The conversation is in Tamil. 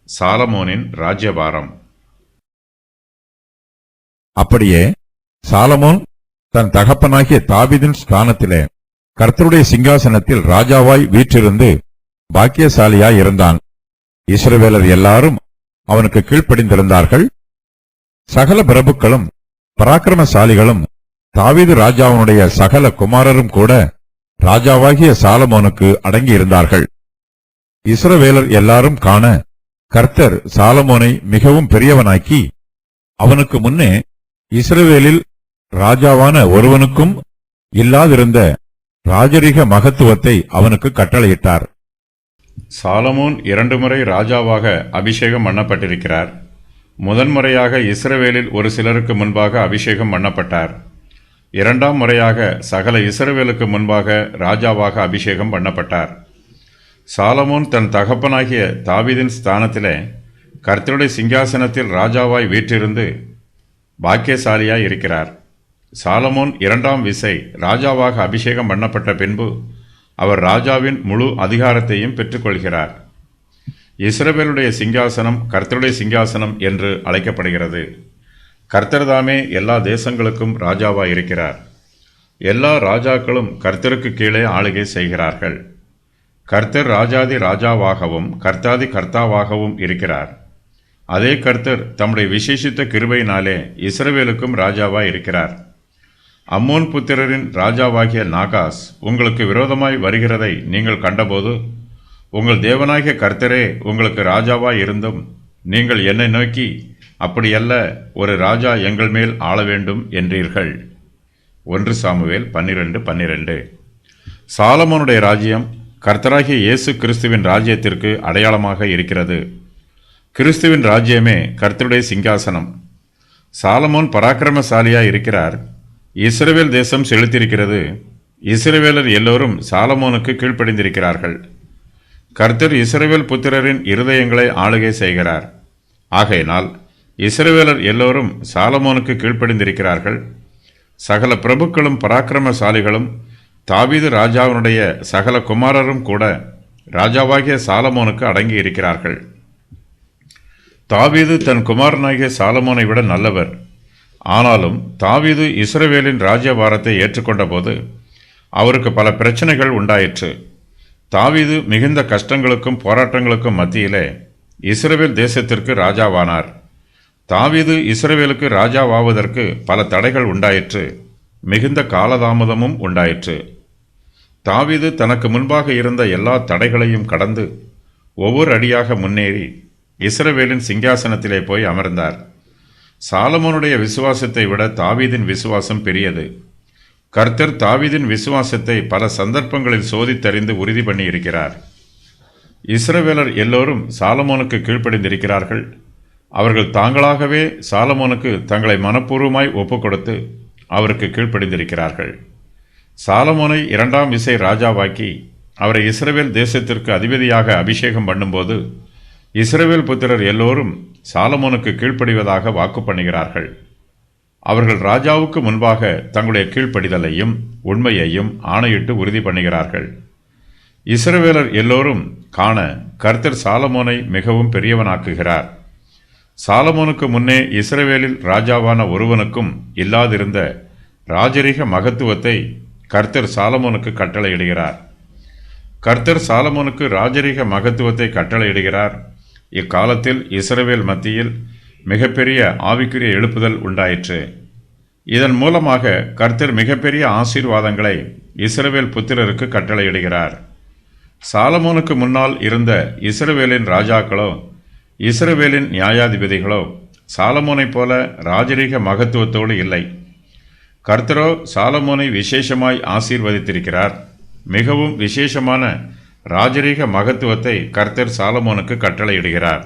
சாலமோனின் ராஜ்யபாரம். அப்படியே சாலமோன் தன் தகப்பனாகிய தாவீதின் ஸ்தானத்திலே கர்த்தருடைய சிங்காசனத்தில் ராஜாவாய் வீற்றிருந்து பாக்கியசாலியாய் இருந்தான். இஸ்ரவேலர் எல்லாரும் அவனுக்கு கீழ்ப்படிந்திருந்தார்கள். சகல பிரபுக்களும் பராக்கிரமசாலிகளும் தாவீது ராஜாவுடைய சகல குமாரரும் கூட ராஜாவாகிய சாலமோனுக்கு அடங்கியிருந்தார்கள். இஸ்ரவேலர் எல்லாரும் காண கர்த்தர் சாலமோனை மிகவும் பெரியவனாக்கி அவனுக்கு முன்னே இஸ்ரவேலில் ராஜாவான ஒருவனுக்கும் இல்லாதிருந்த ராஜரிக மகத்துவத்தை அவனுக்கு கட்டளையிட்டார். சாலமோன் 2 முறை ராஜாவாக அபிஷேகம் பண்ணப்பட்டிருக்கிறார். முதன்முறையாக இஸ்ரவேலில் ஒரு சிலருக்கு முன்பாக அபிஷேகம் பண்ணப்பட்டார். 2ஆம் முறையாக சகல இஸ்ரவேலுக்கு முன்பாக ராஜாவாக அபிஷேகம் பண்ணப்பட்டார். சாலமோன் தன் தகப்பனாகிய தாவீதின் ஸ்தானத்திலே கர்த்தருடைய சிங்காசனத்தில் ராஜாவாய் வீற்றிருந்து பாக்கியசாலியாய் இருக்கிறார். சாலமோன் 2ஆம் விசை ராஜாவாக அபிஷேகம் பண்ணப்பட்ட பின்பு அவர் ராஜாவின் முழு அதிகாரத்தையும் பெற்றுக்கொள்கிறார். இஸ்ரவேலுடைய சிங்காசனம் கர்த்தருடைய சிங்காசனம் என்று அழைக்கப்படுகிறது. கர்த்தர்தாமே எல்லா தேசங்களுக்கும் ராஜாவாய் இருக்கிறார். எல்லா ராஜாக்களும் கர்த்தருக்கு கீழே ஆளுகை செய்கிறார்கள். கர்த்தர் ராஜாதி ராஜாவாகவும் கர்த்தாதி கர்த்தாவாகவும் இருக்கிறார். அதே கர்த்தர் தம்முடைய விசேஷித்த கிருபையினாலே இஸ்ரவேலுக்கும் ராஜாவாய் இருக்கிறார். அம்மோன் புத்திரரின் ராஜாவாகிய நாகாஸ் உங்களுக்கு விரோதமாய் வருகிறதை நீங்கள் கண்டபோது உங்கள் தேவனாகிய கர்த்தரே உங்களுக்கு ராஜாவாய் இருந்தும் நீங்கள் என்னை நோக்கி அப்படியல்ல, ஒரு ராஜா எங்கள் மேல் ஆள வேண்டும் என்றீர்கள். 1 சாமுவேல் 12:12. சாலமோனுடைய ராஜ்யம் கர்த்தராகிய இயேசு கிறிஸ்துவின் ராஜ்யத்திற்கு அடையாளமாக இருக்கிறது. கிறிஸ்துவின் ராஜ்யமே கர்த்தருடைய சிங்காசனம். சாலமோன் பராக்கிரமசாலியாய் இருக்கிறார். இஸ்ரவேல் தேசம் செலுத்தியிருக்கிறது. இஸ்ரவேலர் எல்லோரும் சாலமோனுக்கு கீழ்ப்படிந்திருக்கிறார்கள். கர்த்தர் இஸ்ரவேல் புத்திரரின் இருதயங்களை ஆளுகை செய்கிறார். ஆகையினால் இஸ்ரவேலர் எல்லோரும் சாலமோனுக்கு கீழ்ப்படிந்திருக்கிறார்கள். சகல பிரபுக்களும் பராக்கிரமசாலிகளும் தாவீது ராஜாவினுடைய சகல குமாரரும் கூட ராஜாவாகிய சாலமோனுக்கு அடங்கி இருக்கிறார்கள். தாவீது தன் குமாரனாகிய சாலமோனை விட நல்லவர். ஆனாலும் தாவீது இஸ்ரவேலின் ராஜ்யபாரத்தை ஏற்றுக்கொண்ட போது அவருக்கு பல பிரச்சனைகள் உண்டாயிற்று. தாவீது மிகுந்த கஷ்டங்களுக்கும் போராட்டங்களுக்கும் மத்தியிலே இஸ்ரவேல் தேசத்திற்கு ராஜாவானார். தாவீது இஸ்ரவேலுக்கு ராஜாவாவதற்கு பல தடைகள் உண்டாயிற்று. மிகுந்த காலதாமதமும் உண்டாயிற்று. தாவீது தனக்கு முன்பாக இருந்த எல்லா தடைகளையும் கடந்து ஒவ்வொரு அடியாக முன்னேறி இஸ்ரவேலின் சிங்காசனத்திலே போய் அமர்ந்தார். சாலமோனுடைய விசுவாசத்தை விட தாவீதின் விசுவாசம் பெரியது. கர்த்தர் தாவீதின் விசுவாசத்தை பல சந்தர்ப்பங்களில் சோதித்தறிந்து உறுதி பண்ணி இருக்கிறார். இஸ்ரவேலர் எல்லோரும் சாலமோனுக்கு கீழ்ப்படிந்திருக்கிறார்கள். அவர்கள் தாங்களாகவே சாலமோனுக்கு தங்களை மனப்பூர்வமாய் ஒப்புக்கொடுத்து அவருக்கு கீழ்ப்படிந்திருக்கிறார்கள். சாலமோனை 2ஆம் விசை ராஜாவாக்கி அவரை இஸ்ரவேல் தேசத்திற்கு அதிபதியாக அபிஷேகம் பண்ணும்போது இஸ்ரவேல் புத்திரர் எல்லோரும் சாலமோனுக்கு கீழ்ப்படிவதாக வாக்கு பண்ணுகிறார்கள். அவர்கள் ராஜாவுக்கு முன்பாக தங்களுடைய கீழ்ப்படிதலையும் உண்மையையும் ஆணையிட்டு உறுதி பண்ணுகிறார்கள். இஸ்ரவேலர் எல்லோரும் காண கர்த்தர் சாலமோனை மிகவும் பெரியவனாக்குகிறார். சாலமோனுக்கு முன்னே இஸ்ரவேலில் ராஜாவான ஒருவனுக்கும் இல்லாதிருந்த ராஜரிக மகத்துவத்தை கர்த்தர் சாலமோனுக்கு கட்டளையிடுகிறார். கர்த்தர் சாலமோனுக்கு ராஜரிக மகத்துவத்தை கட்டளையிடுகிறார். இக்காலத்தில் இஸ்ரவேல் மத்தியில் மிகப்பெரிய ஆவிக்குரிய எழுப்புதல் உண்டாயிற்று. இதன் மூலமாக கர்த்தர் மிகப்பெரிய ஆசீர்வாதங்களை இஸ்ரவேல் புத்திரருக்கு கட்டளையிடுகிறார். சாலமோனுக்கு முன்னால் இருந்த இஸ்ரவேலின் ராஜாக்களோ இஸ்ரவேலின் நியாயாதிபதிகளோ சாலமோனைப் போல ராஜரீக மகத்துவத்தோடு இல்லை. கர்த்தரோ சாலமோனை விசேஷமாய் ஆசீர்வதித்திருக்கிறார். மிகவும் விசேஷமான ராஜரீக மகத்துவத்தை கர்த்தர் சாலமோனுக்கு கட்டளையிடுகிறார்.